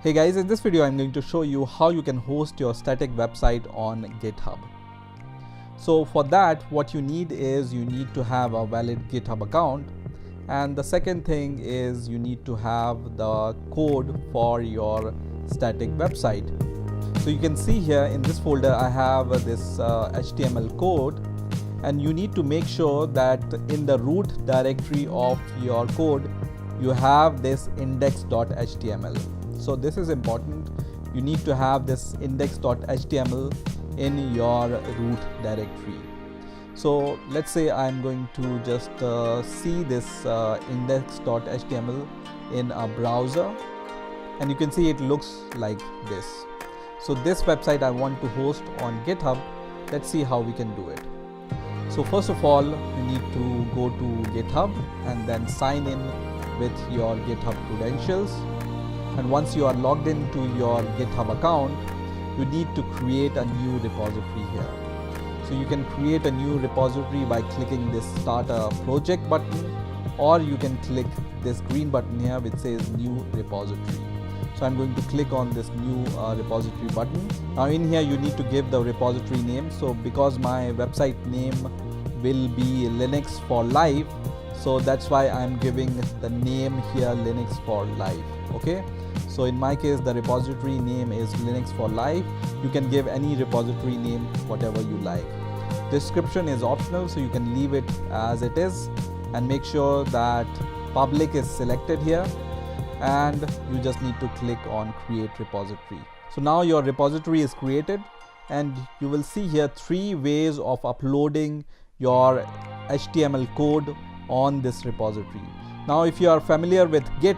Hey guys, in this video I'm going to show you how you can host your static website on GitHub. So for that, what you need is you need to have a valid GitHub account, and the second thing is you need to have the code for your static website. So you can see here in this folder I have this HTML code, and you need to make sure that in the root directory of your code you have this index.html. So this is important. You need to have this index.html in your root directory. So let's say I'm going to just see this index.html in a browser, and you can see it looks like this. So this website I want to host on GitHub. Let's see how we can do it. So first of all, you need to go to GitHub and then sign in with your GitHub credentials. And once you are logged into your GitHub account, you need to create a new repository here. So you can create a new repository by clicking this Start a Project button, or you can click this green button here which says New Repository. So I'm going to click on this New Repository button. Now in here you need to give the repository name. So because my website name will be Linux for Life, so that's why I'm giving the name here Linux for Life. Okay, so in my case the repository name is Linux for Life. You can give any repository name whatever you like. Description is optional, so you can leave it as it is, and make sure that public is selected here, and you just need to click on create repository. So now your repository is created, and you will see here 3 ways of uploading your HTML code on this repository. Now if you are familiar with Git,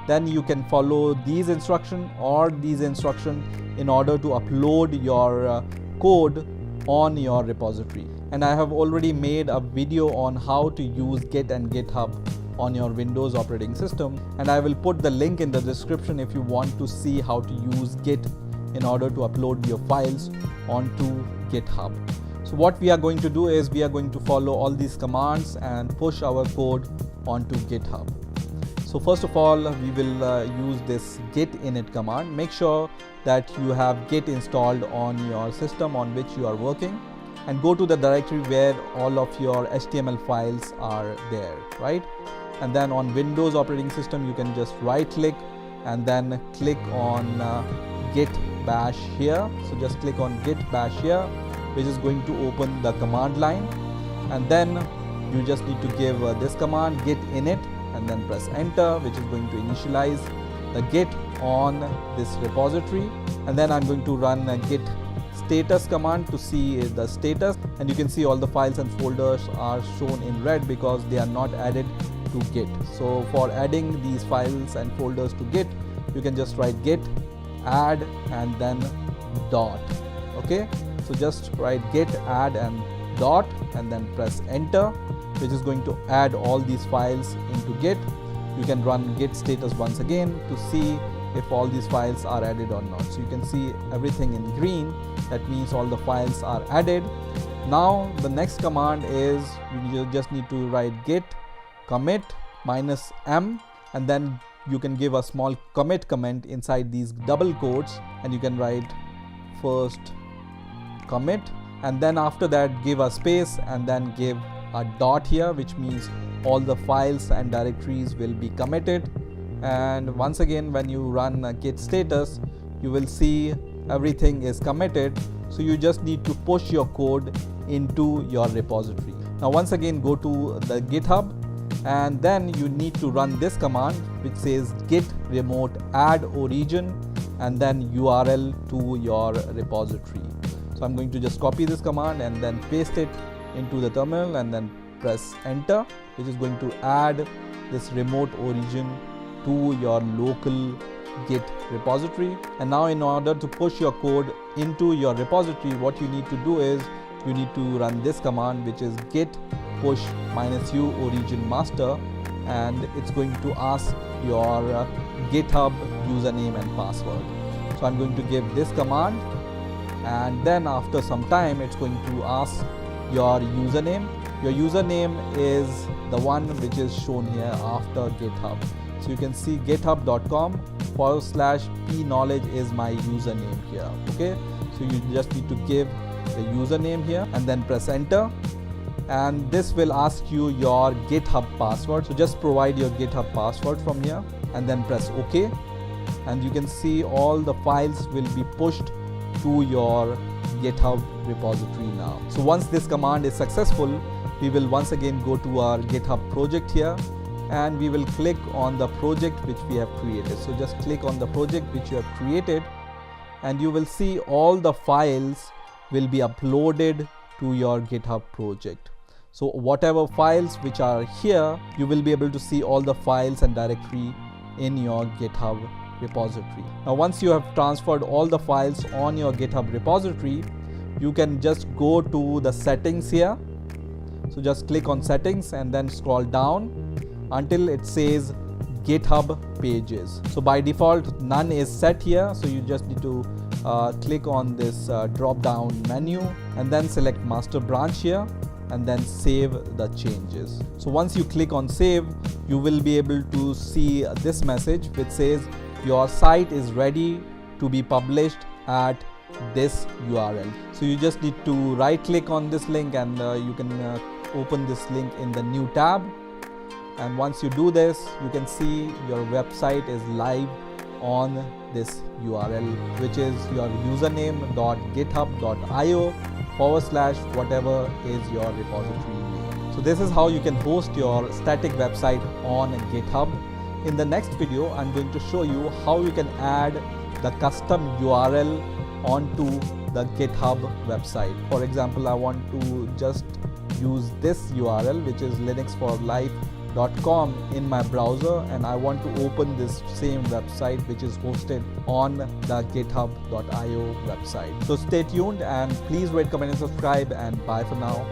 then you can follow these instructions or these instructions in order to upload your code on your repository. And I have already made a video on how to use Git and GitHub on your Windows operating system, and I will put the link in the description if you want to see how to use Git in order to upload your files onto GitHub. So what we are going to do is we are going to follow all these commands and push our code onto GitHub. So first of all, we will use this git init command. Make sure that you have Git installed on your system on which you are working, and go to the directory where all of your HTML files are there, right? And then on Windows operating system, you can just right click and then click on git bash here. So just click on git bash here, which is going to open the command line, and then you just need to give this command git init and then press enter, which is going to initialize the git on this repository. And then I'm going to run a git status command to see the status, and you can see all the files and folders are shown in red because they are not added to Git. So for adding these files and folders to Git, you can just write git add and then dot. Okay, so just write git add and dot and then press enter, which is going to add all these files into Git. You can run git status once again to see if all these files are added or not. So you can see everything in green. That means all the files are added. Now the next command is you just need to write git commit -m, and then you can give a small commit comment inside these double quotes, and you can write first commit, and then after that give a space and then give a dot here, which means all the files and directories will be committed. And once again, when you run a git status, you will see everything is committed. So you just need to push your code into your repository. Now once again, go to the GitHub, and then you need to run this command which says git remote add origin and then URL to your repository. So I'm going to just copy this command and then paste it into the terminal and then press enter, which is going to add this remote origin to your local Git repository. And now in order to push your code into your repository, what you need to do is you need to run this command which is git push -u origin master, and it's going to ask your GitHub username and password. So I'm going to give this command, and then after some time it's going to ask your username. Your username is the one which is shown here after GitHub. So you can see github.com/pknowledge is my username here. Okay, so you just need to give the username here and then press enter, and this will ask you your GitHub password. So just provide your GitHub password from here and then press OK, and you can see all the files will be pushed to your GitHub repository now. So once this command is successful, we will once again go to our GitHub project here, and we will click on the project which we have created. So just click on the project which you have created, and you will see all the files will be uploaded to your GitHub project. So whatever files which are here, you will be able to see all the files and directory in your GitHub repository. Now once you have transferred all the files on your GitHub repository, you can just go to the settings here. So just click on settings and then scroll down until it says GitHub pages. So by default none is set here, so you just need to click on this drop down menu and then select master branch here and then save the changes. So once you click on save, you will be able to see this message which says your site is ready to be published at this URL. So you just need to right click on this link and you can open this link in the new tab, and once you do this, you can see your website is live on this URL, which is your username.github.io/whatever is your repository name. So this is how you can host your static website on GitHub. In the next video, I'm going to show you how you can add the custom URL onto the GitHub website. For example, I want to just use this URL, which is linuxforlife.com in my browser, and I want to open this same website which is hosted on the github.io website. So stay tuned and please rate, comment and subscribe, and bye for now.